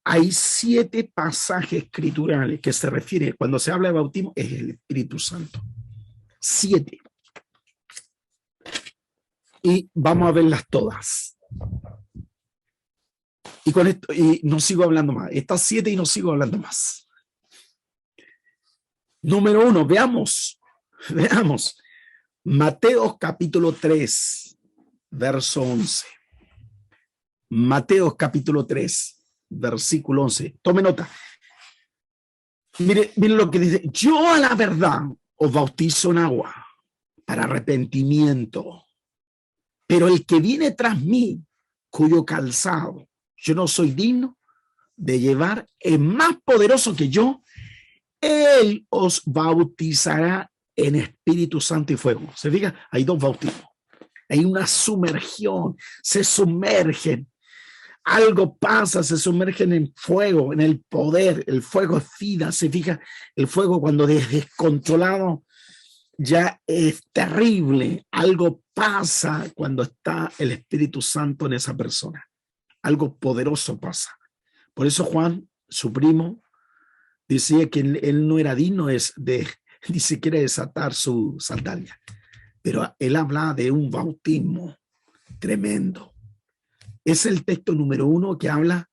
Speaker 2: Hay 7 pasajes escriturales que se refieren, cuando se habla de bautismo, es el Espíritu Santo. 7. Y vamos a verlas todas. Y con esto, y no sigo hablando más. Estas 7 y no sigo hablando más. Número 1, veamos. Mateo capítulo 3, verso 11. Mateo capítulo 3, versículo 11. Tome nota. Mire lo que dice. Yo a la verdad os bautizo en agua para arrepentimiento. Pero el que viene tras mí, cuyo calzado yo no soy digno de llevar, es más poderoso que yo. Él os bautizará en Espíritu Santo y fuego. ¿Se fija? Hay 2 bautismos. Hay una sumergión. Se sumergen. Algo pasa, se sumergen en fuego, en el poder. El fuego es vida. Se fija, el fuego cuando es descontrolado ya es terrible. Algo pasa cuando está el Espíritu Santo en esa persona. Algo poderoso pasa. Por eso Juan, su primo, decía que él no era digno ni siquiera desatar su sandalia. Pero él habla de un bautismo tremendo. Es el texto número 1 que habla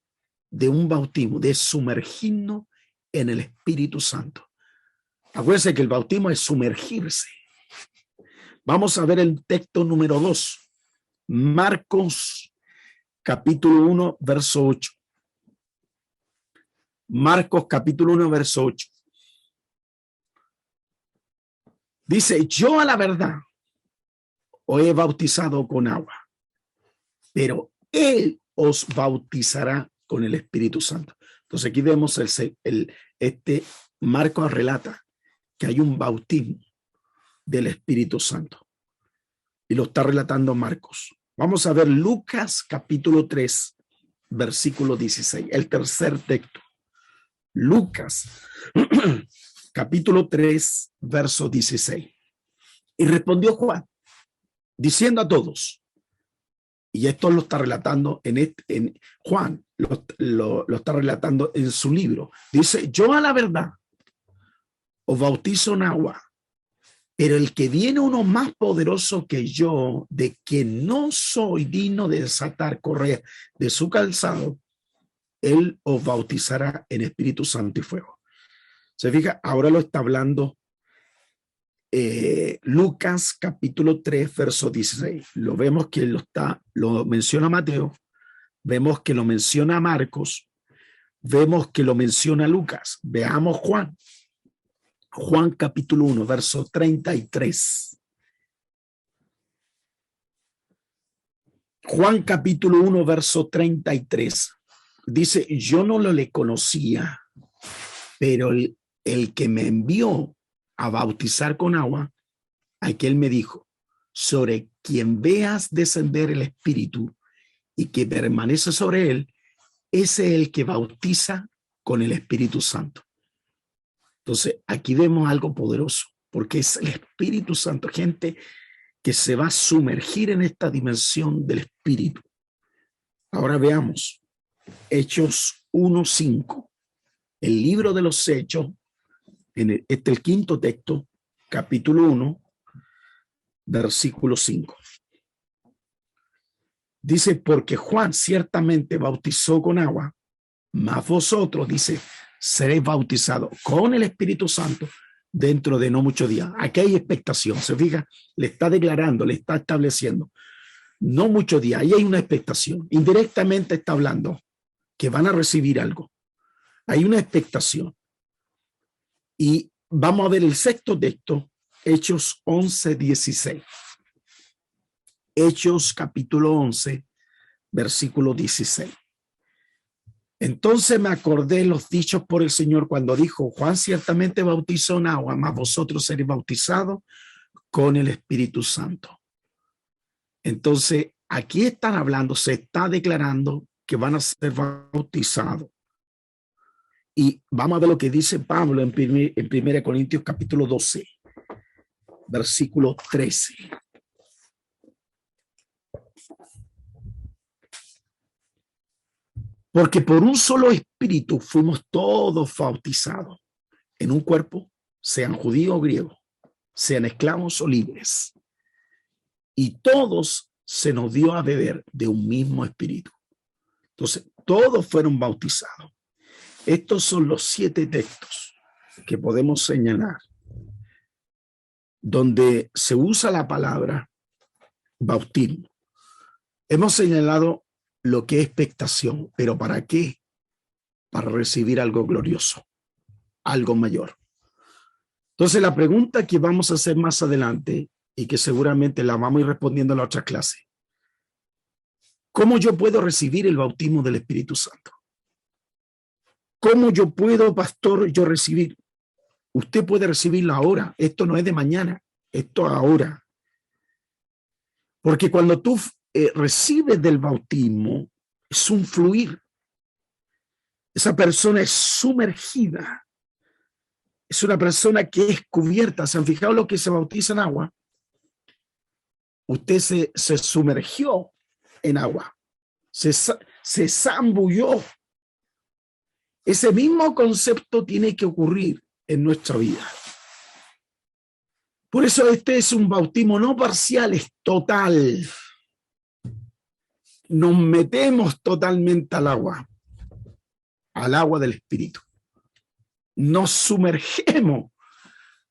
Speaker 2: de un bautismo, de sumergirnos en el Espíritu Santo. Acuérdense que el bautismo es sumergirse. Vamos a ver el texto número 2. Marcos capítulo 1, verso 8. Marcos capítulo 1, verso 8. Dice, yo a la verdad os he bautizado con agua, pero Él os bautizará con el Espíritu Santo. Entonces aquí vemos Marcos relata que hay un bautismo del Espíritu Santo. Y lo está relatando Marcos. Vamos a ver Lucas capítulo 3, versículo 16, el tercer texto. Lucas capítulo 3, verso 16. Y respondió Juan, diciendo a todos, y esto lo está relatando en Juan, lo está relatando en su libro. Dice, yo a la verdad os bautizo en agua, pero el que viene uno más poderoso que yo, de que no soy digno de desatar correa de su calzado, él os bautizará en Espíritu Santo y fuego. Se fija, ahora lo está hablando Lucas capítulo 3, verso 16. Lo vemos que lo menciona Mateo, vemos que lo menciona Marcos, vemos que lo menciona Lucas. Veamos Juan. Juan capítulo 1, verso 33. Juan capítulo 1, verso 33. Dice, yo no lo le conocía, pero el que me envió a bautizar con agua, aquel me dijo, sobre quien veas descender el Espíritu y que permanece sobre él, ese es el que bautiza con el Espíritu Santo. Entonces, aquí vemos algo poderoso, porque es el Espíritu Santo, gente que se va a sumergir en esta dimensión del Espíritu. Ahora veamos Hechos 1:5, el libro de los Hechos, el quinto texto, capítulo 1, versículo 5. Dice, porque Juan ciertamente bautizó con agua, mas vosotros, dice, seréis bautizados con el Espíritu Santo dentro de no muchos días. Aquí hay expectación, se fija, le está declarando, le está estableciendo, no muchos días, ahí hay una expectación. Indirectamente está hablando que van a recibir algo. Hay una expectación. Y vamos a ver el sexto texto, Hechos 11:16. Hechos capítulo 11, versículo 16. Entonces me acordé los dichos por el Señor cuando dijo, Juan ciertamente bautizó en agua, mas vosotros seréis bautizados con el Espíritu Santo. Entonces, aquí están hablando, se está declarando que van a ser bautizados. Y vamos a ver lo que dice Pablo en 1 Corintios capítulo 12, versículo 13. Porque por un solo espíritu fuimos todos bautizados en un cuerpo, sean judíos o griegos, sean esclavos o libres. Y todos se nos dio a beber de un mismo espíritu. Entonces, todos fueron bautizados. Estos son los 7 textos que podemos señalar donde se usa la palabra bautismo. Hemos señalado lo que es expectación, pero ¿para qué? Para recibir algo glorioso, algo mayor. Entonces, la pregunta que vamos a hacer más adelante y que seguramente la vamos a ir respondiendo en la otra clase, ¿cómo yo puedo recibir el bautismo del Espíritu Santo? ¿Cómo yo puedo, pastor, yo recibir? Usted puede recibirlo ahora. Esto no es de mañana, esto ahora. Porque cuando tú recibes del bautismo, es un fluir. Esa persona es sumergida. Es una persona que es cubierta. ¿Se han fijado lo que se bautiza en agua? Usted se sumergió en agua. Se zambulló. Ese mismo concepto tiene que ocurrir en nuestra vida. Por eso este es un bautismo no parcial, es total. Nos metemos totalmente al agua del Espíritu. Nos sumergemos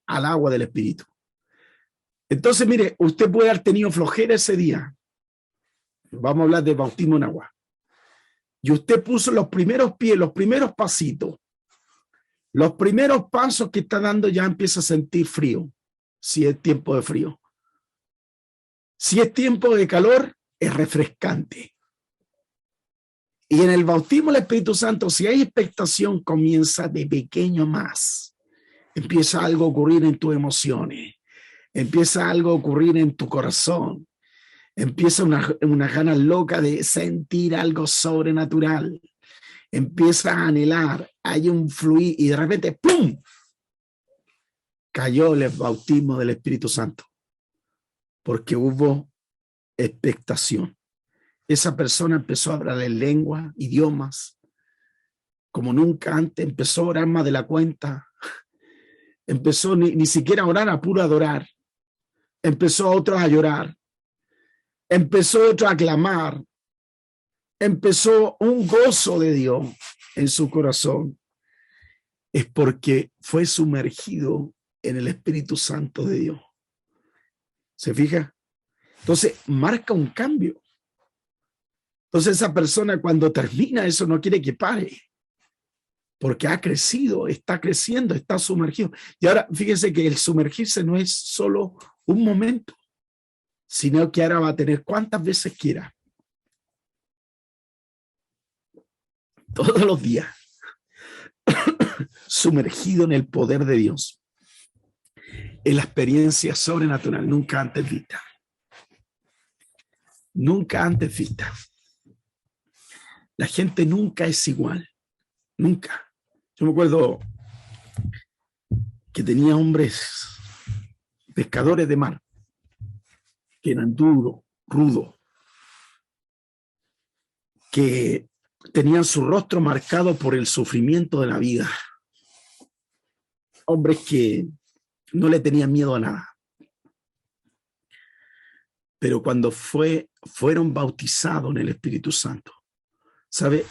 Speaker 2: al agua del Espíritu. Entonces, mire, usted puede haber tenido flojera ese día. Vamos a hablar de bautismo en agua. Y usted puso los primeros pies, los primeros pasitos. Los primeros pasos que está dando ya empieza a sentir frío. si es tiempo de frío. Si es tiempo de calor, es refrescante. Y en el bautismo del Espíritu Santo, si hay expectación, comienza de pequeño más. Empieza algo a ocurrir en tus emociones. Empieza algo a ocurrir en tu corazón. Empieza una gana loca de sentir algo sobrenatural. Empieza a anhelar. Hay un fluir y de repente, ¡pum!, cayó el bautismo del Espíritu Santo. Porque hubo expectación. Esa persona empezó a hablar en lengua, idiomas, como nunca antes. Empezó a orar más de la cuenta. Empezó ni siquiera a orar, a puro adorar. Empezó a otros a llorar. Empezó otro a clamar. Empezó un gozo de Dios en su corazón. Es porque fue sumergido en el Espíritu Santo de Dios. ¿Se fija? Entonces, marca un cambio. Entonces, esa persona cuando termina eso no quiere que pare, porque ha crecido, está creciendo, está sumergido. Y ahora, fíjese que el sumergirse no es solo un momento, sino que ahora va a tener cuantas veces quiera. Todos los días. Sumergido en el poder de Dios. En la experiencia sobrenatural nunca antes vista. Nunca antes vista. La gente nunca es igual. Nunca. Yo me acuerdo que tenía hombres pescadores de mar que eran duros, rudos, que tenían su rostro marcado por el sufrimiento de la vida. Hombres que no le tenían miedo a nada. Pero cuando fueron bautizados en el Espíritu Santo, ¿sabe?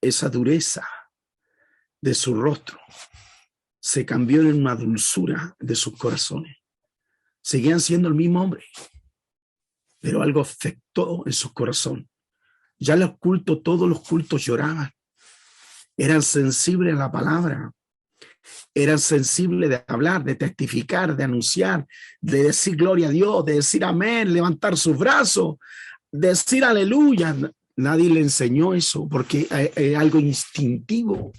Speaker 2: Esa dureza de su rostro se cambió en una dulzura de sus corazones. Seguían siendo el mismo hombre, pero algo afectó en su corazón. Ya los cultos, todos los cultos lloraban. Eran sensibles a la palabra. Eran sensibles de hablar, de testificar, de anunciar, de decir gloria a Dios, de decir amén, levantar sus brazos, decir aleluya. Nadie le enseñó eso porque es algo instintivo.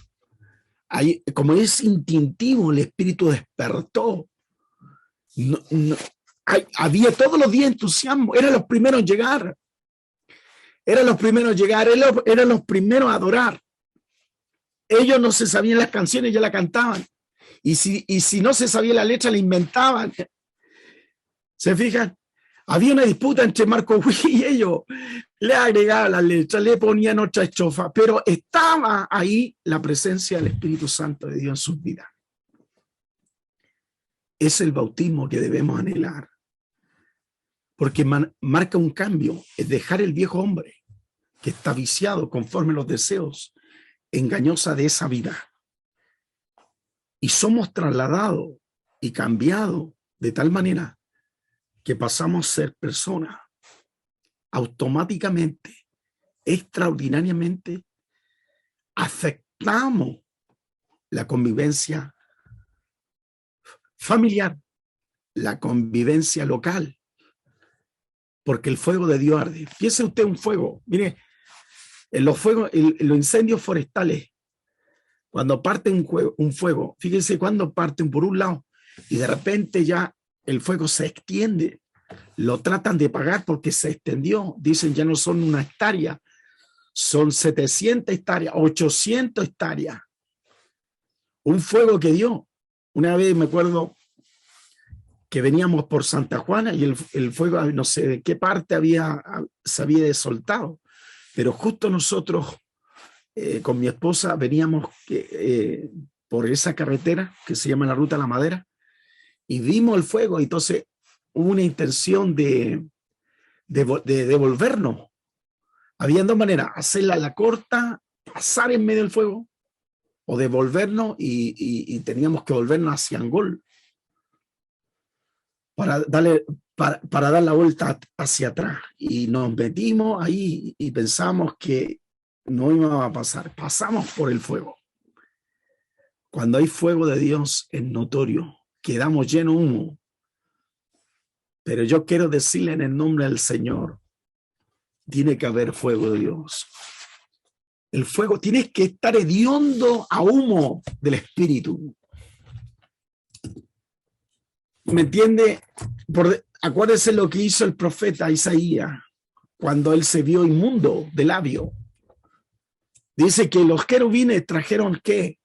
Speaker 2: Como es instintivo, el Espíritu despertó. Había todos los días entusiasmo. Eran los primeros en llegar. Eran los primeros a llegar. Eran los primeros a adorar. Ellos no se sabían las canciones, ya la cantaban. Y si no se sabía la letra, la inventaban. ¿Se fijan? Había una disputa entre Marco Witt y ellos. Le agregaban la letra, le ponían otra estrofa, pero estaba ahí la presencia del Espíritu Santo de Dios en sus vidas. Es el bautismo que debemos anhelar. Porque marca un cambio, es dejar el viejo hombre que está viciado conforme a los deseos engañosa de esa vida. Y somos trasladados y cambiados de tal manera que pasamos a ser personas automáticamente, extraordinariamente, afectamos la convivencia familiar, la convivencia local, porque el fuego de Dios arde. Piense usted un fuego, mire, en los fuegos, en los incendios forestales, cuando parte un fuego, fíjense cuando parten por un lado y de repente ya el fuego se extiende, lo tratan de apagar porque se extendió, dicen ya no son una hectárea, son 700 hectáreas, 800 hectáreas. Un fuego que dio. Una vez me acuerdo que veníamos por Santa Juana y el fuego, no sé de qué parte se había soltado, pero justo nosotros con mi esposa veníamos por esa carretera que se llama la Ruta de la Madera y vimos el fuego, y entonces hubo una intención de devolvernos. Había dos maneras: hacerla a la corta, pasar en medio del fuego, o devolvernos y teníamos que volvernos hacia Angol para dar la vuelta hacia atrás. Y nos metimos ahí y pensamos que no íbamos a pasar. Pasamos por el fuego. Cuando hay fuego de Dios es notorio. Quedamos llenos de humo. Pero yo quiero decirle en el nombre del Señor, tiene que haber fuego de Dios. El fuego tiene que estar hediondo a humo del Espíritu. ¿Me entiende? Acuérdese lo que hizo el profeta Isaías cuando él se vio inmundo de labio. Dice que los querubines trajeron ¿qué?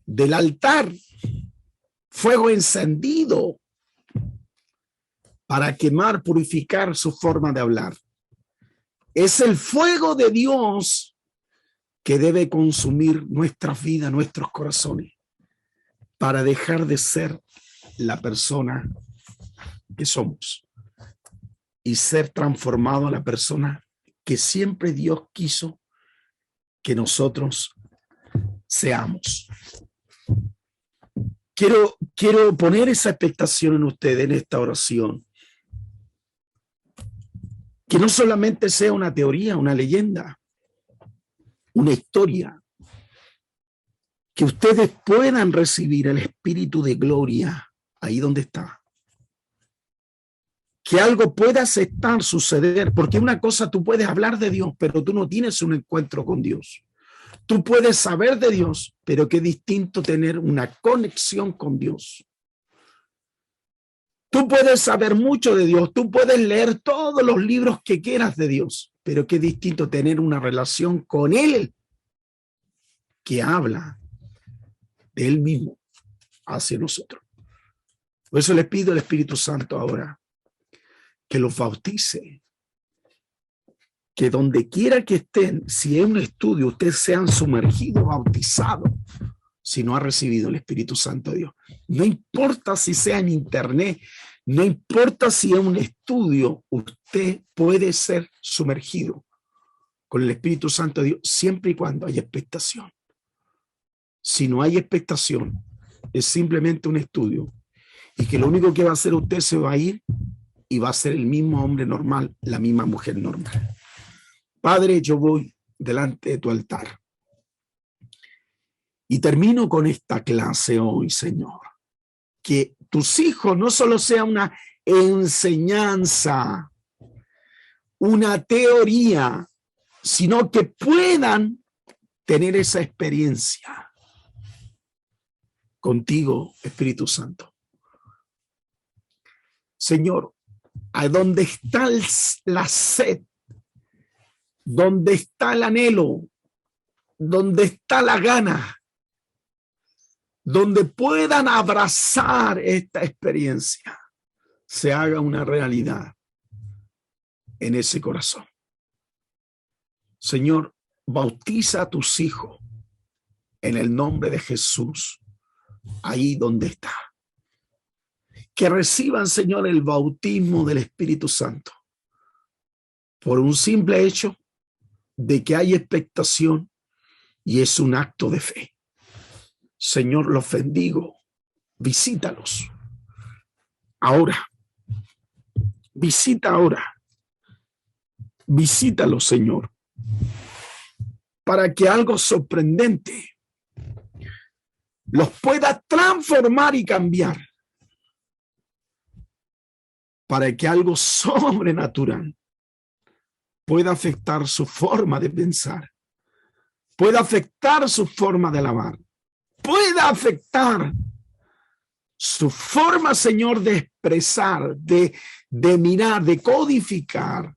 Speaker 2: Del altar fuego encendido para quemar, purificar su forma de hablar. Es el fuego de Dios que debe consumir nuestras vidas, nuestros corazones, para dejar de ser la persona que somos y ser transformado a la persona que siempre Dios quiso que nosotros seamos. Quiero poner esa expectación en ustedes en esta oración. Que no solamente sea una teoría, una leyenda, una historia. Que ustedes puedan recibir el Espíritu de gloria ahí donde está. Que algo pueda aceptar, suceder, porque una cosa tú puedes hablar de Dios, pero tú no tienes un encuentro con Dios. Tú puedes saber de Dios, pero qué distinto tener una conexión con Dios. Tú puedes saber mucho de Dios, tú puedes leer todos los libros que quieras de Dios, pero qué distinto tener una relación con Él que habla de Él mismo hacia nosotros. Por eso les pido al Espíritu Santo ahora que los bautice, que donde quiera que estén, si es un estudio, ustedes sean sumergidos, bautizados, si no ha recibido el Espíritu Santo de Dios. No importa si sea en internet, no importa si es un estudio, usted puede ser sumergido con el Espíritu Santo de Dios siempre y cuando haya expectación. Si no hay expectación, es simplemente un estudio y que lo único que va a hacer usted se va a ir y va a ser el mismo hombre normal, la misma mujer normal. Padre, yo voy delante de tu altar y termino con esta clase hoy, Señor. Que tus hijos no solo sea una enseñanza, una teoría, sino que puedan tener esa experiencia contigo, Espíritu Santo. Señor, a donde está la sed, donde está el anhelo, donde está la gana, donde puedan abrazar esta experiencia, se haga una realidad en ese corazón. Señor, bautiza a tus hijos en el nombre de Jesús, ahí donde está. Que reciban, Señor, el bautismo del Espíritu Santo por un simple hecho de que hay expectación y es un acto de fe. Señor, los bendigo. Visítalos ahora. Visita ahora. Visítalos, Señor, para que algo sorprendente los pueda transformar y cambiar, para que algo sobrenatural pueda afectar su forma de pensar, pueda afectar su forma de alabar, pueda afectar su forma, Señor, de expresar, de mirar, de codificar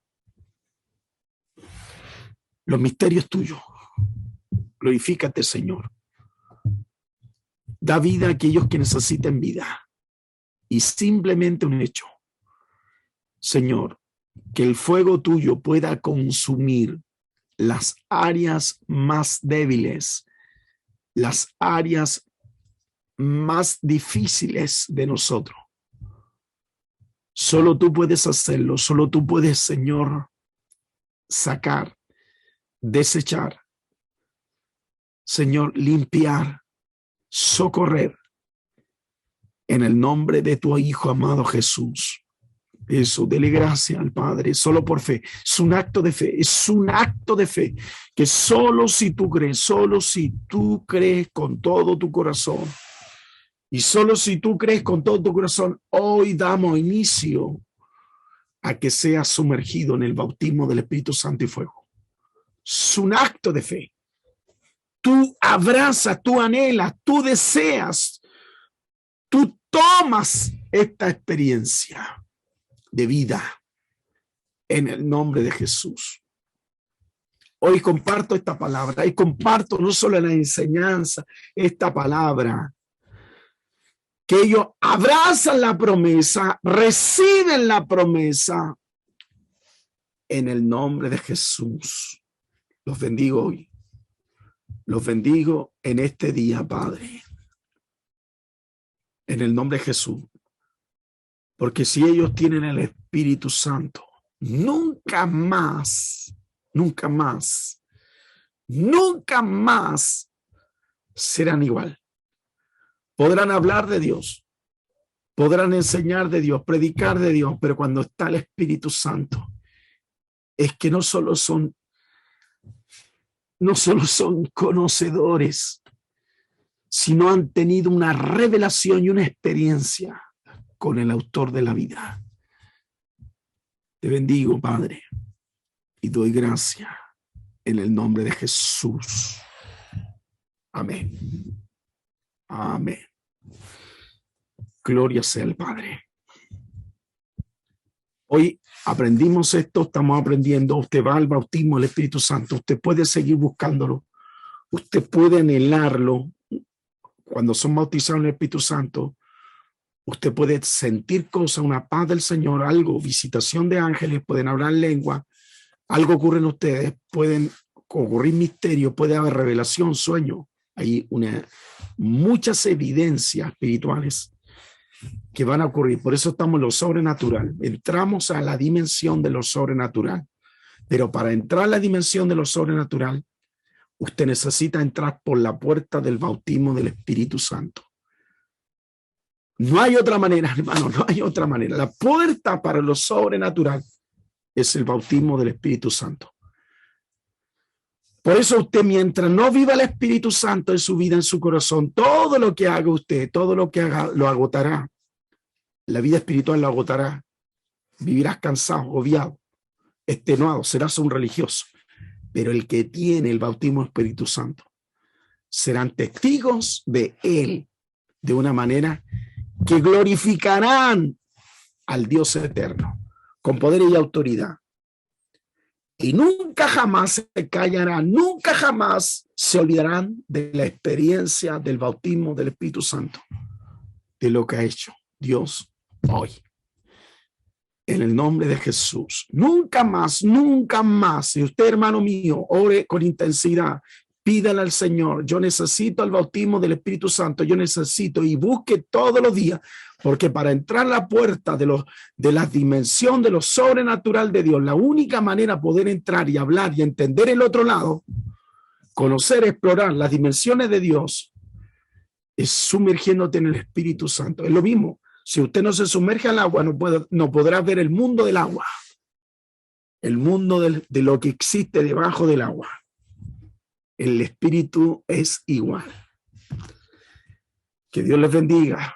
Speaker 2: los misterios tuyos. Glorifícate, Señor. Da vida a aquellos que necesiten vida. Y simplemente un hecho, Señor, que el fuego tuyo pueda consumir las áreas más débiles, las áreas más difíciles de nosotros. Solo tú puedes hacerlo, solo tú puedes, Señor, sacar, desechar, Señor, limpiar, socorrer, en el nombre de tu Hijo amado Jesús. Eso, dele gracias al Padre, solo por fe. Es un acto de fe, es un acto de fe, que solo si tú crees con todo tu corazón, y solo si tú crees con todo tu corazón, hoy damos inicio a que seas sumergido en el bautismo del Espíritu Santo y fuego. Es un acto de fe. Tú abrazas, tú anhelas, tú deseas, tú tomas esta experiencia de vida en el nombre de Jesús. Hoy comparto esta palabra y comparto no solo en la enseñanza, esta palabra, que ellos abrazan la promesa, reciben la promesa en el nombre de Jesús. Los bendigo hoy. Los bendigo en este día, Padre. En el nombre de Jesús. Porque si ellos tienen el Espíritu Santo, nunca más serán igual. Podrán hablar de Dios, podrán enseñar de Dios, predicar de Dios, pero cuando está el Espíritu Santo, es que no solo son conocedores, sino han tenido una revelación y una experiencia con el autor de la vida. Te bendigo, Padre, y doy gracias en el nombre de Jesús. Amén. Amén. Gloria sea al Padre. Hoy aprendimos esto, estamos aprendiendo. Usted va al bautismo del Espíritu Santo. Usted puede seguir buscándolo. Usted puede anhelarlo. Cuando son bautizados en el Espíritu Santo, usted puede sentir cosas, una paz del Señor, algo, visitación de ángeles, pueden hablar lengua, algo ocurre en ustedes, pueden ocurrir misterios, puede haber revelación, sueño. Hay muchas evidencias espirituales que van a ocurrir. Por eso estamos en lo sobrenatural. Entramos a la dimensión de lo sobrenatural. Pero para entrar a la dimensión de lo sobrenatural, usted necesita entrar por la puerta del bautismo del Espíritu Santo. No hay otra manera, hermano, no hay otra manera. La puerta para lo sobrenatural es el bautismo del Espíritu Santo. Por eso usted, mientras no viva el Espíritu Santo en su vida, en su corazón, todo lo que haga usted, todo lo que haga, lo agotará. La vida espiritual lo agotará. Vivirás cansado, agobiado, extenuado, serás un religioso. Pero el que tiene el bautismo del Espíritu Santo serán testigos de él de una manera que glorificarán al Dios eterno con poder y autoridad. Y nunca jamás se callarán, nunca jamás se olvidarán de la experiencia del bautismo del Espíritu Santo, de lo que ha hecho Dios hoy. En el nombre de Jesús, nunca más, nunca más. Si usted, hermano mío, ore con intensidad, pídale al Señor, yo necesito el bautismo del Espíritu Santo, yo necesito, y busque todos los días, porque para entrar a la puerta de la dimensión de lo sobrenatural de Dios, la única manera de poder entrar y hablar y entender el otro lado, conocer, explorar las dimensiones de Dios, es sumergiéndote en el Espíritu Santo. Es lo mismo. Si usted no se sumerge al agua, no podrá ver el mundo del agua, el mundo de lo que existe debajo del agua. El Espíritu es igual. Que Dios les bendiga.